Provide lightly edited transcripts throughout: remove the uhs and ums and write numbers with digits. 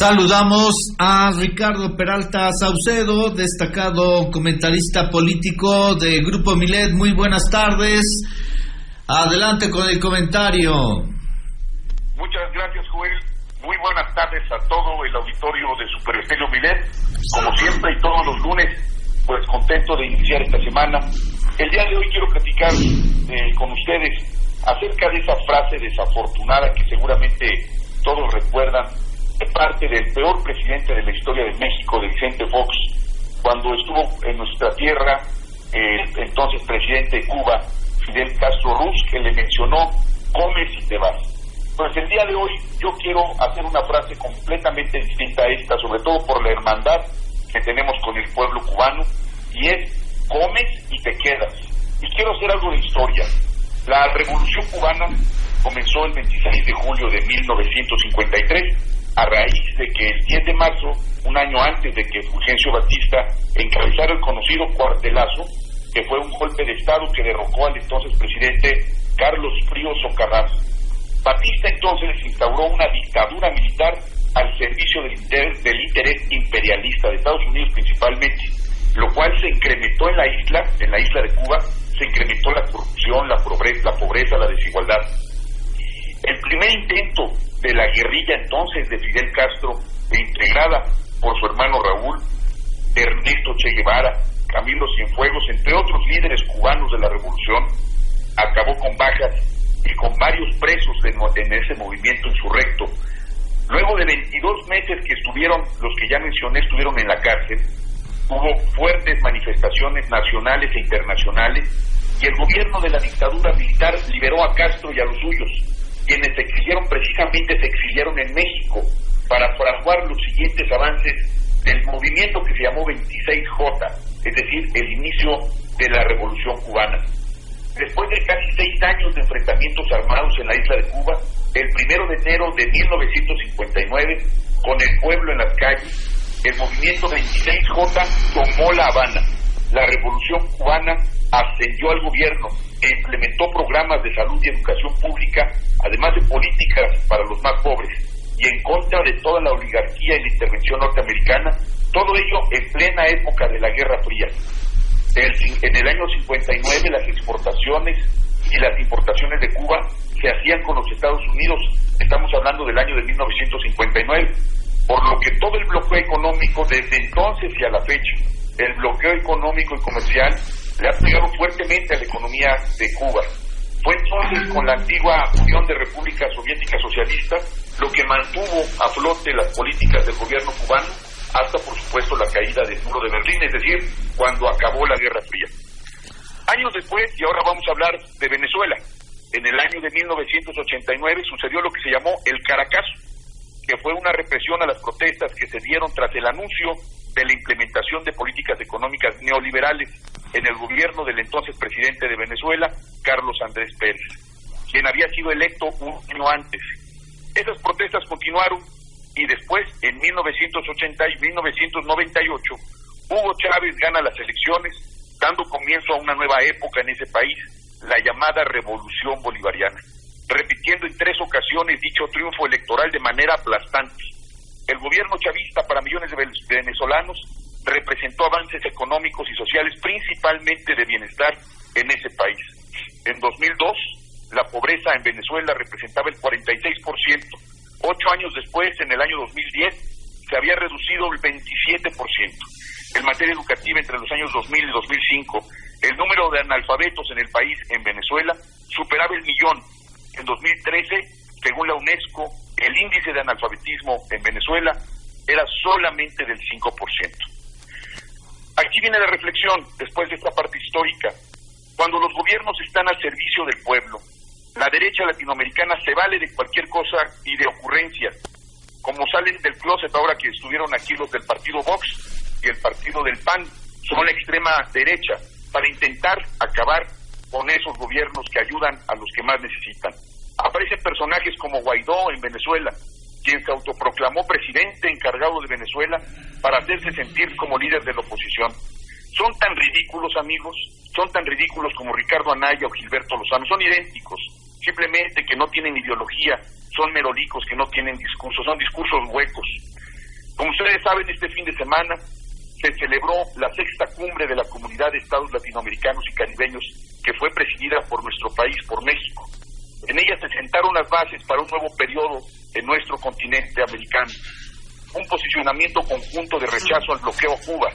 Saludamos a Ricardo Peralta Saucedo, destacado comentarista político de Grupo Milet. Muy buenas tardes. Adelante con el comentario. Muchas gracias, Joel. Muy buenas tardes a todo el auditorio de Super Estéreo Milet. Como siempre y todos los lunes, pues contento de iniciar esta semana. El día de hoy quiero platicar con ustedes acerca de esa frase desafortunada que seguramente todos recuerdan, de parte del peor presidente de la historia de México, de Vicente Fox, cuando estuvo en nuestra tierra, el entonces presidente de Cuba, Fidel Castro Ruz, que le mencionó: comes y te vas. Pues el día de hoy yo quiero hacer una frase completamente distinta a esta, sobre todo por la hermandad que tenemos con el pueblo cubano, y es: comes y te quedas. Y quiero hacer algo de historia. La Revolución Cubana comenzó el 26 de julio de 1953, a raíz de que el 10 de marzo, un año antes de que Fulgencio Batista encabezara el conocido cuartelazo, que fue un golpe de Estado que derrocó al entonces presidente Carlos Frío Socarrás. Batista entonces instauró una dictadura militar al servicio del interés imperialista de Estados Unidos principalmente, lo cual se incrementó en la isla de Cuba, se incrementó la corrupción, la pobreza, la desigualdad. El primer intento de la guerrilla entonces de Fidel Castro, integrada por su hermano Raúl, Ernesto Che Guevara, Camilo Cienfuegos, entre otros líderes cubanos de la revolución, acabó con bajas y con varios presos en ese movimiento insurrecto. Luego de 22 meses que estuvieron, los que ya mencioné, estuvieron en la cárcel, hubo fuertes manifestaciones nacionales e internacionales, y el gobierno de la dictadura militar liberó a Castro y a los suyos. Quienes se exiliaron en México para fraguar los siguientes avances del movimiento que se llamó 26J, es decir, el inicio de la Revolución Cubana. Después de casi 6 años de enfrentamientos armados en la isla de Cuba, el 1 de enero de 1959, con el pueblo en las calles, el movimiento 26J tomó La Habana. La Revolución Cubana ascendió al gobierno e implementó programas de salud y educación pública, además de políticas para los más pobres, y en contra de toda la oligarquía y la intervención norteamericana, todo ello en plena época de la Guerra Fría. En el año 59 las exportaciones y las importaciones de Cuba se hacían con los Estados Unidos, estamos hablando del año de 1959, por lo que todo el bloqueo económico desde entonces y a la fecha, el bloqueo económico y comercial le ha pegado fuertemente a la economía de Cuba. Fue entonces con la antigua Unión de Repúblicas Soviéticas Socialistas lo que mantuvo a flote las políticas del gobierno cubano hasta, por supuesto, la caída del muro de Berlín, es decir, cuando acabó la Guerra Fría. Años después, y ahora vamos a hablar de Venezuela, en el año de 1989 sucedió lo que se llamó el Caracazo, que fue una represión a las protestas que se dieron tras el anuncio de la implementación de políticas económicas neoliberales en el gobierno del entonces presidente de Venezuela, Carlos Andrés Pérez, quien había sido electo un año antes. Esas protestas continuaron y después, en 1980 y 1998, Hugo Chávez gana las elecciones, dando comienzo a una nueva época en ese país, la llamada Revolución Bolivariana, repitiendo en 3 ocasiones dicho triunfo electoral de manera aplastante. El gobierno chavista, para millones de venezolanos, representó avances económicos y sociales, principalmente de bienestar en ese país. En 2002, la pobreza en Venezuela representaba el 46%. 8 años después, en el año 2010, se había reducido el 27%. En materia educativa, entre los años 2000 y 2005, el número de analfabetos en el país, en Venezuela, superaba el millón. En 2013, según la UNESCO, el índice de analfabetismo en Venezuela era solamente del 5%. Aquí viene la reflexión, después de esta parte histórica. Cuando los gobiernos están al servicio del pueblo, la derecha latinoamericana se vale de cualquier cosa y de ocurrencia, como salen del closet ahora que estuvieron aquí los del partido Vox y el partido del PAN, son la extrema derecha, para intentar acabar con esos gobiernos que ayudan a los que más necesitan. Aparecen personajes como Guaidó en Venezuela, quien se autoproclamó presidente encargado de Venezuela para hacerse sentir como líder de la oposición. Son tan ridículos, amigos, son tan ridículos como Ricardo Anaya o Gilberto Lozano, son idénticos, simplemente que no tienen ideología, son merolicos que no tienen discursos, son discursos huecos. Como ustedes saben, este fin de semana se celebró la 6ª cumbre de la Comunidad de Estados Latinoamericanos y Caribeños, que fue presidida por nuestro país, por México. En ella se sentaron las bases para un nuevo periodo en nuestro continente americano. Un posicionamiento conjunto de rechazo al bloqueo a Cuba,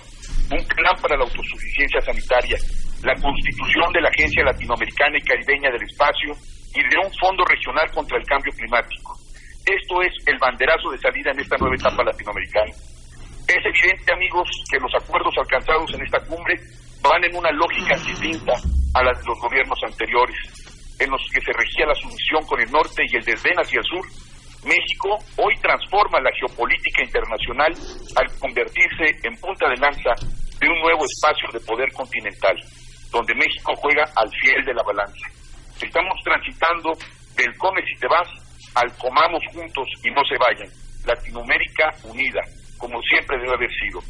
un plan para la autosuficiencia sanitaria, la constitución de la Agencia Latinoamericana y Caribeña del Espacio y de un fondo regional contra el cambio climático. Esto es el banderazo de salida en esta nueva etapa latinoamericana. Es evidente, amigos, que los acuerdos alcanzados en esta cumbre van en una lógica distinta a la de los gobiernos anteriores, en los que se regía la sumisión con el norte y el desdén hacia el sur. México hoy transforma la geopolítica internacional al convertirse en punta de lanza de un nuevo espacio de poder continental, donde México juega al fiel de la balanza. Estamos transitando del come si te vas al comamos juntos y no se vayan. Latinoamérica unida, como siempre debe haber sido.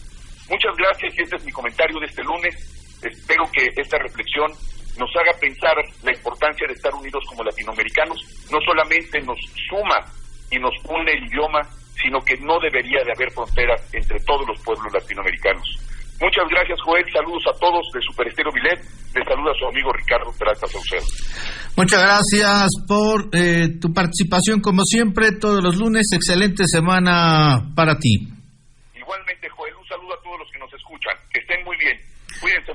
Muchas gracias, y este es mi comentario de este lunes. Espero que esta reflexión nos haga pensar la importancia de estar unidos como latinoamericanos. No solamente nos suma y nos une el idioma, sino que no debería de haber fronteras entre todos los pueblos latinoamericanos. Muchas gracias, Joel. Saludos a todos de Super Estéreo Milet. Les saluda su amigo Ricardo Peralta Saucedo. Muchas gracias por tu participación, como siempre, todos los lunes. Excelente semana para ti. Igualmente, Joel, un saludo a todos los que nos escuchan. Que estén muy bien. Cuídense.